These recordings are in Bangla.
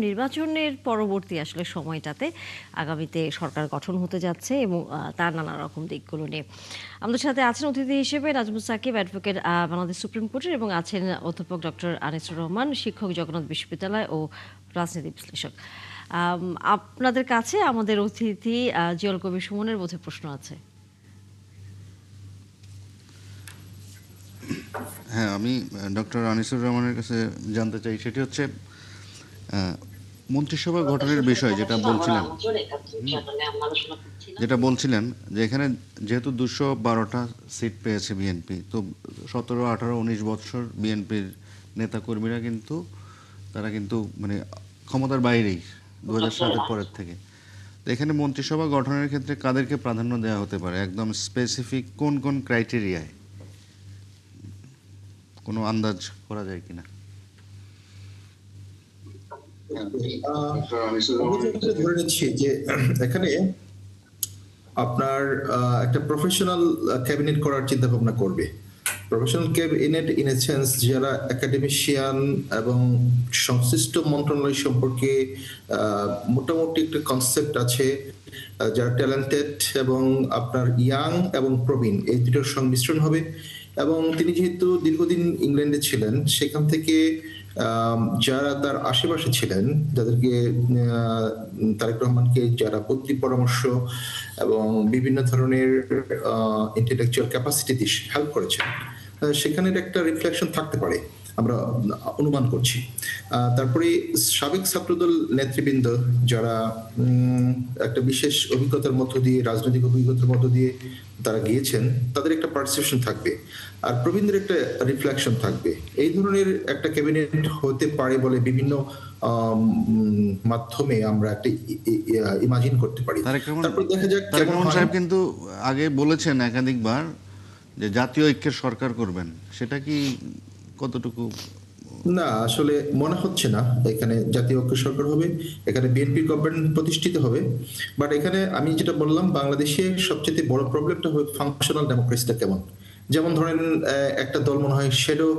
নির্বাচনের পরবর্তী আসলে সময়টাতে আগামীতে সরকার গঠন হতে যাচ্ছে এবং তার নানা রকম দিকগুলো নিয়ে আমাদের সাথে আছেন অতিথি হিসেবে নাজমুল সাকিব, অ্যাডভোকেট, বাংলাদেশ সুপ্রিম কোর্টের, এবং আছেন অধ্যাপক ডক্টর আনিসুর রহমান, শিক্ষক, জগন্নাথ বিশ্ববিদ্যালয় ও রাজনীতি বিশ্লেষক। আপনাদের কাছে আমাদের অতিথি জিয়াউল কবির সুমনের বোধহয় প্রশ্ন আছে। হ্যাঁ, আমি ডক্টর আনিসুর রহমানের কাছে জানতে চাই, সেটি হচ্ছে মন্ত্রিসভা গঠনের বিষয় যেটা বলছিলেন যে এখানে যেহেতু 212টা সিট পেয়েছে বিএনপি, তো 17, 18, 19 বছর বিএনপির নেতাকর্মীরা কিন্তু তারা কিন্তু মানে ক্ষমতার বাইরেই 2007 পরের থেকে। তো এখানে মন্ত্রিসভা গঠনের ক্ষেত্রে কাদেরকে প্রাধান্য দেওয়া হতে পারে, একদম স্পেসিফিক কোন কোন ক্রাইটেরিয়ায়, কোনো আন্দাজ করা যায় কিনা? ধরে নিচ্ছি যে এখানে আপনার একটা প্রফেশনাল ক্যাবিনেট করার চিন্তা ভাবনা করবে। Professional cabinet in a sense যারা একাডেমিশিয়ান এবং সংশ্লিষ্ট মন্ত্রণালয় সম্পর্কে মোটামুটি একটা কনসেপ্ট আছে, যারা ট্যালেন্টেড এবং আপনার ইয়াং এবং প্রবীণ, এই দুটোর সংমিশ্রণ হবে। এবং তিনি যেহেতু দীর্ঘদিন ইংল্যান্ডে ছিলেন, সেখান থেকে যারা তার আশেপাশে ছিলেন, যাদেরকে তারেক রহমানকে যারা বুদ্ধি পরামর্শ এবং বিভিন্ন ধরনের ইন্টেলেকচুয়াল ক্যাপাসিটি দিয়ে হেল্প করেছেন, সেখানের একটা রিফ্লেকশন থাকতে পারে আমরা অনুমান করছি। তারপরে সাবেক ছাত্রদল নেতৃবৃন্দ যারা একটা বিশেষ অভিজ্ঞতার মধ্য দিয়ে, রাজনৈতিক অভিজ্ঞতার মধ্য দিয়ে তারা গিয়েছেন, তাদের একটা পারসেপশন থাকবে, আর প্রবীণদের একটা রিফ্লেকশন থাকবে। এই ধরনের একটা ক্যাবিনেট হতে পারে বলে বিভিন্ন মাধ্যমে আমরা একটা ইমাজিন করতে পারি। তারপর দেখা যাক। তারেক রহমান সাহেব কিন্তু আগে বলেছেন একাধিকবার যে জাতীয় ঐক্যের সরকার করবেন, সেটা কি কতটুকু? না, আসলে মনে হচ্ছে না এখানে জাতীয় ঐক্য সরকার হবে, এখানে বিএনপি গভর্নমেন্ট প্রতিষ্ঠিত হবে। বাট এখানে আমি যেটা বললাম, বাংলাদেশে সবচেয়ে বড় প্রবলেমটা হবে ফাংশনাল ডেমোক্রেসিটা কেমন। যেমন ধরেন একটা দল মনে হয় শ্যাডো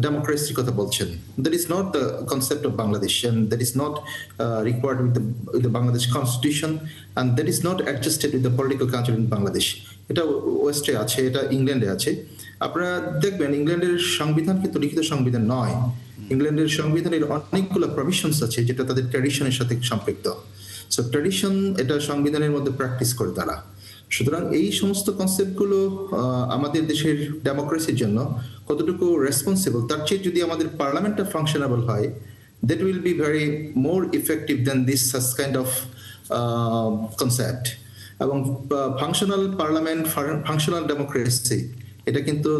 ডেমোক্রেসির কথা বলছেন। That is not the concept of Bangladesh, and that is not required with the Bangladesh constitution, and that is not adjusted with the political culture in Bangladesh. এটা ওয়েস্টে আছে, এটা ইংল্যান্ডে আছে। আপনারা দেখবেন ইংল্যান্ডের সংবিধান কিন্তু লিখিত সংবিধান নয়। ইংল্যান্ডের সংবিধানের অনেকগুলো প্রভিশনস আছে যেটা তাদের ট্র্যাডিশনের সাথে সম্পৃক্ত। সো ট্র্যাডিশন এটা সংবিধানের মধ্যে প্র্যাকটিস করে তারা। সুতরাং এই সমস্ত কনসেপ্টগুলো আমাদের দেশের ডেমোক্রেসির জন্য কতটুকু রেসপন্সিবল, তার চেয়ে যদি আমাদের পার্লামেন্টটা ফাংশনেবল হয়, that will be very more effective than this kind of concept. এবং ফাংশনাল পার্লামেন্ট, ফাংশনাল ডেমোক্রেসি, এটা কিন্তু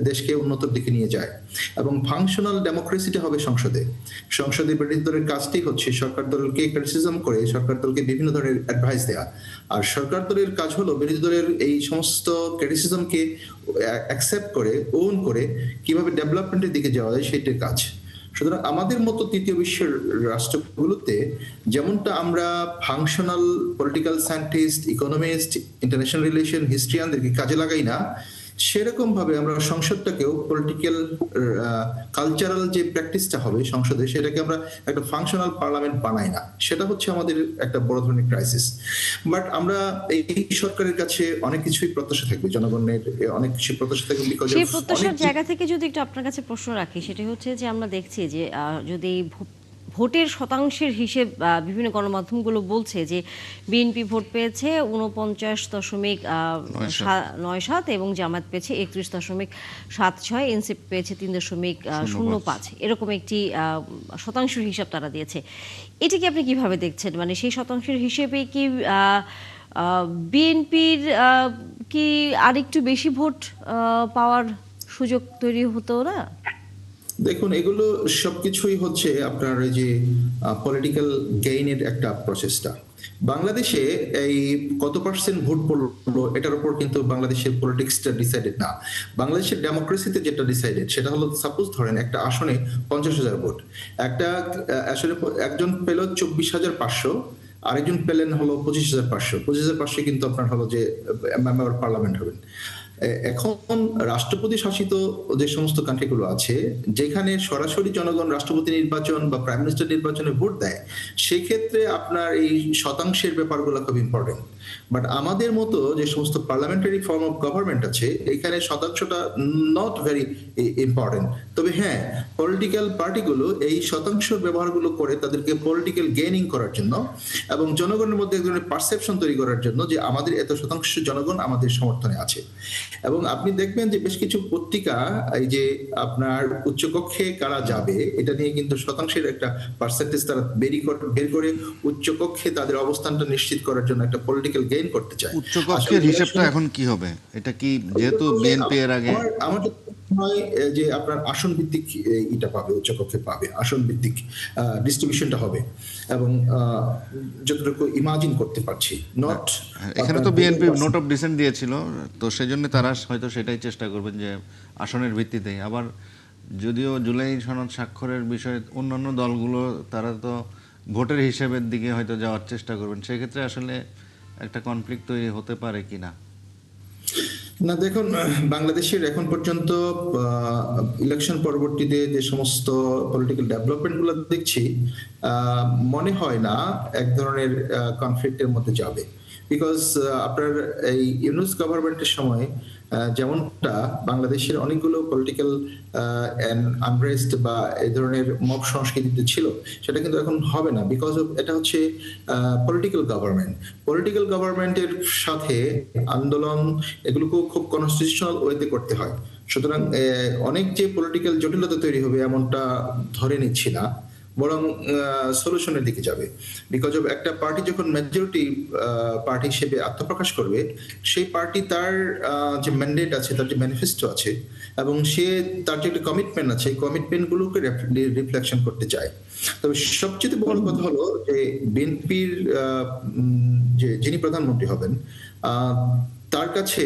দেশকে উন্নতির দিকে নিয়ে যায়। এবং ফাংশনাল ডেমোক্রেসিটা হবে সংসদে। সংসদে বিরোধী দলের কাজটি হচ্ছে সরকার দলকে ক্রিটিসিজম করে সরকার দলকে বিভিন্ন ধরনের অ্যাডভাইস দেওয়া, আর সরকার দলের কাজ হলো বিরোধী দলের এই সমস্ত ক্রিটিসিজমকে অ্যাকসেপ্ট করে, ওন করে কিভাবে ডেভেলপমেন্টের দিকে যাওয়া যায় সেটার কাজ। সুতরাং আমাদের মতো তৃতীয় বিশ্বের রাষ্ট্রগুলোতে যেমনটা আমরা functional political scientist, economist, international relation, হিস্ট্রিয়ানদেরকে কাজে লাগাই না, সেরকম ভাবে আমরা সংসদটাকেও পলিটিক্যাল কালচারাল যে প্র্যাকটিসটা হবে সংসদে, সেটাকে আমরা একটা ফাংশনাল পার্লামেন্ট বানাই না। সেটা হচ্ছে আমাদের একটা বড় ধরনের ক্রাইসিস। বাট আমরা এই সরকারের কাছে অনেক কিছুই প্রত্যাশা থাকবে, জনগণের অনেক কিছু প্রত্যাশা থাকবে। সেই প্রত্যাশার জায়গা থেকে যদি একটু আপনার কাছে প্রশ্ন রাখি, সেটা হচ্ছে যে আমরা দেখছি যে যদি ভোটের শতাংশের হিসেব বিভিন্ন গণমাধ্যমগুলো বলছে যে বিএনপি ভোট পেয়েছে 49.97 এবং জামায়াত পেয়েছে 31.76, এনসিপি পেয়েছে 3.05, এরকম একটি শতাংশের হিসাব তারা দিয়েছে। এটা কি আপনি কিভাবে দেখছেন? মানে সেই শতাংশের হিসেবে কি বিএনপির কি আরেকটু বেশি ভোট পাওয়ার সুযোগ তৈরি হতো না? দেখুন, এগুলো সবকিছুই হচ্ছে আপনার এই যে পলিটিক্যাল গেইনের একটা প্রচেষ্টা। বাংলাদেশে এই কত পার্সেন্ট ভোট পড়লো এটার উপর কিন্তু বাংলাদেশের পলিটিক্সটা ডিসাইডেড না। বাংলাদেশের ডেমোক্রেসিতে যেটা ডিসাইডেড সেটা হলো, সাপোজ ধরেন একটা আসনে 50,000 ভোট, একটা আসলে একজন পেল 24,500, আরেকজন পেলেন হলো 25,500। 25,500 কিন্তু আপনার হলো যে মেম্বার পার্লামেন্ট হবেন। এখন রাষ্ট্রপতি শাসিত যে সমস্ত কান্ট্রিগুলো আছে, যেখানে সরাসরি জনগণ রাষ্ট্রপতি নির্বাচন বা প্রাইম মিনিস্টার নির্বাচনে ভোট দেয়, সেক্ষেত্রে আপনার এই শতাংশের ব্যাপারগুলো খুব ইম্পর্টেন্ট। বাট আমাদের মতো যে সমস্ত পার্লামেন্টারি ফর্ম অফ গভর্নমেন্ট আছে, এখানে শতাংশটা নট ভেরি ইম্পর্টেন্ট। তবে হ্যাঁ, পলিটিক্যাল পার্টিগুলো এই শতাংশের ব্যবহারগুলো করে তাদেরকে পলিটিক্যাল গেইনিং করার জন্য এবং জনগণের মধ্যে এক ধরনের পারসেপশন তৈরি করার জন্য যে আমাদের এত শতাংশ জনগণ আমাদের সমর্থনে আছে। এবং আপনি দেখবেন যে বেশ কিছু পত্রিকা এই যে আপনার উচ্চকক্ষে কারা যাবে এটা নিয়ে কিন্তু শতাংশের একটা পার্সেন্টেজ তারা বের করে উচ্চকক্ষে তাদের অবস্থানটা নিশ্চিত করার জন্য একটা পলিটিক্যাল গেইন করতে চায়। উচ্চকক্ষের হিসেবটা এখন কি হবে? এটা কি যেহেতু বিএনপি এর আগে আমার হয় যে আপনার আসন ভিত্তিক এটা পাবে, উচ্চকক্ষে পাবে আসন ভিত্তিক ডিস্ট্রিবিউশনটা হবে এবং যতটুকু ইমাজিন করতে পারছি নট। এখানে তো বিএনপি নোট অফ ডিসেন্ট দিয়েছিল, তো সেজন্য তারা হয়তো সেটাই চেষ্টা করবেন যে আসনের ভিত্তিতে। আবার যদিও জুলাই সনদ স্বাক্ষরের বিষয়ে অন্যান্য দলগুলো তারা তো ভোটের হিসেবের দিকে হয়তো যাওয়ার চেষ্টা করবেন, সেক্ষেত্রে আসলে একটা কনফ্লিক্ট তৈরি হতে পারে কিনা। না দেখুন, বাংলাদেশের এখন পর্যন্ত ইলেকশন পরবর্তীতে যে সমস্ত পলিটিক্যাল ডেভেলপমেন্ট গুলো দেখছি, মনে হয় না এক ধরনের কনফ্লিক্টের মধ্যে যাবে। বিকজ আপনার এই ইউনূস গভর্নমেন্টের সময় যেমনটা বাংলাদেশের অনেকগুলো পলিটিক্যাল আনরেস্ট বা এই ধরনের মব সংস্কৃতিতে ছিল, সেটা কিন্তু এখন হবে না। বিকজ অফ এটা হচ্ছে পলিটিক্যাল গভর্নমেন্ট। পলিটিক্যাল গভর্নমেন্টের সাথে আন্দোলন এগুলোকেও খুব কনস্টিটিউশনাল ওয়েতে করতে হয়। সুতরাং অনেক যে পলিটিক্যাল জটিলতা তৈরি হবে এমনটা ধরে নিচ্ছি না, বরং সলিউশনের দিকে যাবে। বিকজ অফ একটা পার্টি যখন মেজরিটি পার্টি হিসেবে আত্মপ্রকাশ করবে, সেই পার্টি তার যে ম্যান্ডেট আছে, তার যে ম্যানিফেস্টো আছে এবং তার যে একটা কমিটমেন্ট আছে, এই কমিটমেন্টগুলোকে রিফ্লেকশন করতে চায়। তবে সবচেয়ে বড় কথা হলো যে বিএনপির যে যিনি প্রধানমন্ত্রী হবেন, তার কাছে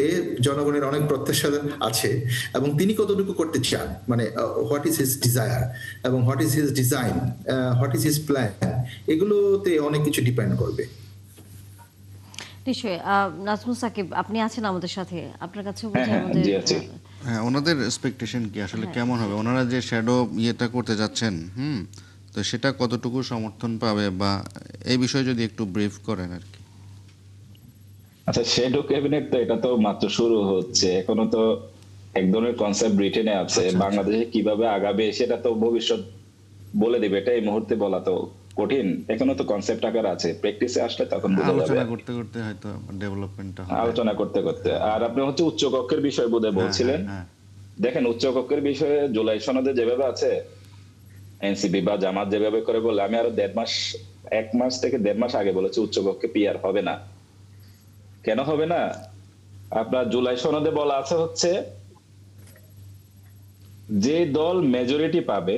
জনগণের অনেক প্রত্যাশা আছে এবং তিনি কতটুকু করতে চান, মানে হোয়াট ইজ হিজ ডিজায়ার এবং what is his design, what is his plan, এগুলোতে অনেক কিছু ডিপেন্ড করবে। নিশ্চয়ই। নাজমুল সাকিব, আপনি আছেন আমাদের সাথে, আপনার কাছে হ্যাঁ, ওনাদের এক্সপেকটেশন কি আসলে কেমন হবে? ওনারা যে শ্যাডো ইয়েটা করতে যাচ্ছেন, তো সেটা কতটুকু সমর্থন পাবে, বা এই বিষয়ে যদি একটু ব্রিফ করেন আর কি। আচ্ছা, শ্যাডো ক্যাবিনেট তো এটা তো মাত্র শুরু হচ্ছে, এখনো তো এক ধরনের কনসেপ্ট ব্রিটেনে আছে। বাংলাদেশে কিভাবে আগাবে সেটা তো ভবিষ্যৎ বলে দিবে, এটা এই মুহূর্তে বলা তো কঠিন। এখনো তো কনসেপ্ট আকার আছে, প্র্যাকটিসে আসলে তখন বোঝা যাবে। আলোচনা করতে করতে হয়তো ডেভেলপমেন্টটা হবে, আলোচনা করতে করতে। আর আপনি হচ্ছে উচ্চ কক্ষের বিষয় বোধহয় বলছিলেন। দেখেন, উচ্চ কক্ষের বিষয়ে জুলাই সনদে যেভাবে আছে, এনসিপি বা জামাত যেভাবে করে বলে, আমি আরো 1 মাস থেকে 1.5 মাস আগে বলেছি উচ্চ কক্ষে পিআর হবে না। কেন হবে না? আপনার জুলাই সনদে বলা আছে হচ্ছে যে দল মেজরিটি পাবে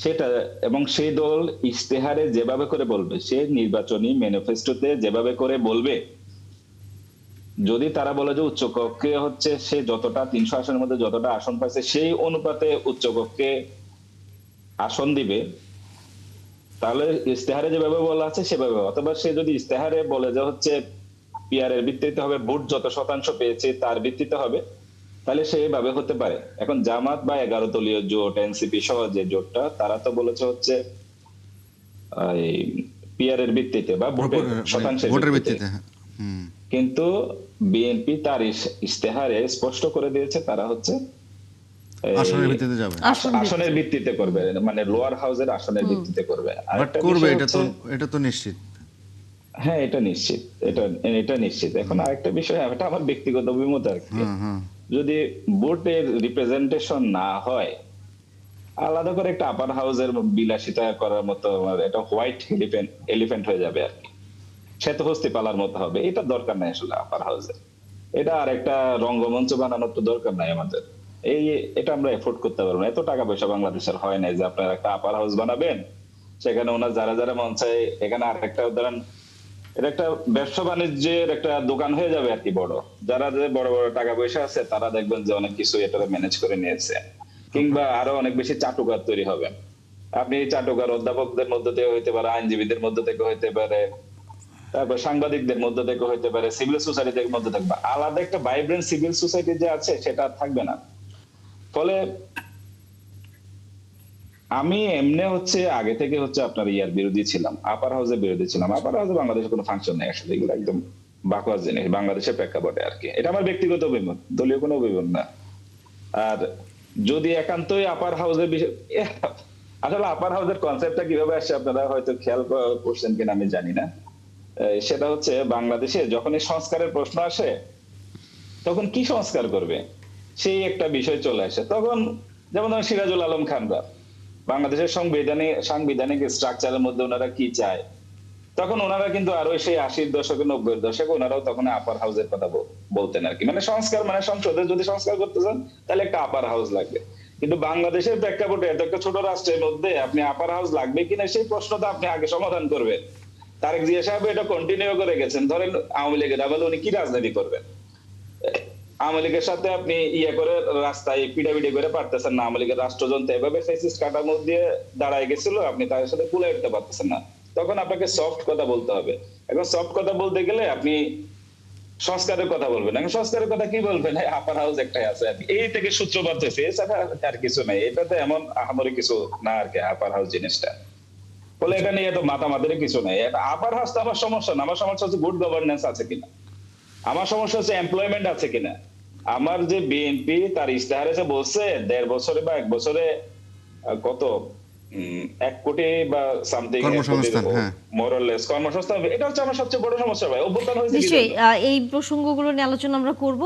সেটা, এবং সেই দল ইশতেহারে যেভাবে করে বলবে, সে নির্বাচনী ম্যানিফেস্টোতে যেভাবে করে বলবে, যদি তারা বলে যে উচ্চকক্ষে হচ্ছে সে যতটা 300 আসনের মধ্যে যতটা আসন পাইছে সেই অনুপাতে উচ্চকক্ষে আসন দিবে, তাহলে ইশতেহারে যেভাবে বলা আছে সেভাবে। অথবা সে যদি ইশতেহারে বলে যে হচ্ছে পিআর এর ভিত্তিতে হবে, ভোট যত শতাংশ পেয়েছে তার ভিত্তিতে হবে, তাহলে সেভাবে হতে পারে। এখন জামাত বা 11 দলীয় জোট, এনসিপি সহ যে জোটটা, তারা তো বলেছে হচ্ছে পিআর এর ভিত্তিতে বা ভোটের শতাংশের ভিত্তিতে। কিন্তু বিএনপি তার ইশতেহারে স্পষ্ট করে দিয়েছে তারা হচ্ছে আসনের ভিত্তিতে যাবে, আসনের ভিত্তিতে করবে, মানে লোয়ার হাউসের আসনের ভিত্তিতে করবে। আরেকটা করবে, এটা তো নিশ্চিত। হ্যাঁ, এটা নিশ্চিত, এটা নিশ্চিত। এখন আরেকটা বিষয়, এটা আমার ব্যক্তিগত অভিমত আর কি, যদি ভোটের রিপ্রেজেন্টেশন না হয়, আলাদা করে একটা আপার হাউসের বিলাসিতা করার মতো, এটা হোয়াইট এলিফ্যান্ট হয়ে যাবে আর কি, শ্বেত হস্তি পালার মতো হবে। এটা দরকার নাই আসলে আপার হাউসে। এটা আর একটা রঙ্গমঞ্চ বানানোর তো দরকার নাই আমাদের। এটা আমরা এফোর্ড করতে পারবো না, এত টাকা পয়সা বাংলাদেশের হয় নাই যে আপনারা একটা আপার হাউস বানাবেন, সেখানে ওনার যারা যারা মন চায়। এখানে আর একটা উদাহরণ, এটা একটা ব্যবসা বাণিজ্যের একটা দোকান হয়ে যাবে আর কি। বড় যারা যে বড় বড় টাকা পয়সা আছে তারা দেখবেন যে অনেক কিছু এটা ম্যানেজ করে নিয়েছে, কিংবা আরো অনেক বেশি চাটুকার তৈরি হবে। আপনি চাটুকার অধ্যাপকদের মধ্যে থেকে হইতে পারে, আইনজীবীদের মধ্যে থেকে হইতে পারে, তারপর সাংবাদিকদের মধ্যে থেকে হইতে পারে, সিভিল সোসাইটিদের মধ্যে থাকবে, আলাদা একটা ভাইব্রেন্ট সিভিল সোসাইটি যে আছে সেটা আর থাকবে না। ফলে আমি এমনি হচ্ছে আগে থেকে হচ্ছে আপনার ইয়ার বিরোধী ছিলাম, আপার হাউসের বিরোধী ছিলাম। আপার হাউসে বাংলাদেশে কোনো ফাংশন নেই আসলে, এগুলো একদম বাকওয়াজ জিনিস বাংলাদেশের প্রেক্ষাপটে আর কি। এটা আমার ব্যক্তিগত অভিমত, দলীয় কোনো অভিমত না। আর যদি একান্তই আপার হাউসের বিষয়, আসলে আপার হাউসের কনসেপ্টটা কিভাবে আসছে আপনারা হয়তো খেয়াল করছেন কিনা আমি জানি না। সেটা হচ্ছে বাংলাদেশে যখন এই সংস্কারের প্রশ্ন আসে তখন কি সংস্কার করবে সেই একটা বিষয় চলে আসে। তখন যেমন ধরেন সিরাজুল আলম খানরা বাংলাদেশের সাংবিধানিক স্ট্রাকচারের মধ্যে ওনারা কি চায়, তখন ওনারা কিন্তু আরো সেই 80-র দশকে 90-এর দশকে ওনারাও তখন আপার হাউসের কথা বলতেন আর কি। মানে সংস্কার মানে সংসদে যদি সংস্কার করতে চান তাহলে একটা আপার হাউস লাগবে। কিন্তু বাংলাদেশের প্রেক্ষাপটে এত একটা ছোট রাষ্ট্রের মধ্যে আপনি আপার হাউস লাগবে কিনা সেই প্রশ্নটা আপনি আগে সমাধান করবেন। তারেক জিয়া সাহেব এটা কন্টিনিউ করে গেছেন। ধরেন আওয়ামী লীগের বলে উনি কি রাজনীতি করবেন? আওয়ামী লীগের সাথে আপনি ইয়ে করে রাস্তায় পিটাপিটি করে পারতেছেন না। আওয়ামী লীগের রাষ্ট্রযন্ত্র এভাবে ফেসিস্ট কাঠামো দিয়ে দাঁড়ায় গেছিল, আপনি তার সাথে কুলে উঠতে পারতেছেন না। তখন আপনাকে সফট কথা বলতে হবে। এখন সফট কথা বলতে গেলে আপনি সংস্কারের কথা বলবেন। এখন সংস্কারের কথা কি বলবেন? আপার হাউস একটাই আছে আর কি। এই থেকে সূত্রপাত হয়েছে, এছাড়া আর কিছু নাই। এটাতে এমন আহামরি কিছু না আর কি আপার হাউস জিনিসটা। ফলে এটা নিয়ে এত মাতামাতির কিছু নাই। আপার হাউস তো আমার সমস্যা না। আমার সমস্যা হচ্ছে গুড গভর্নেন্স আছে কিনা, আমার সমস্যা হচ্ছে এমপ্লয়মেন্ট আছে কিনা। আমার যে বিএনপি তার ইশতেহারে যে বলছে 1.5 বছরে বা 1 বছরে কত 1 কোটি বা সামথিং কর্মসংস্থান, হ্যাঁ। মোরলেস কর্মসংস্থান, এটা হচ্ছে আমার সবচেয়ে বড় সমস্যা ভাই। অভ্যুত্থান হয়েছে কি নিশ্চয়ই জন্য? এই প্রসঙ্গগুলো নিয়ে আলোচনা আমরা করব।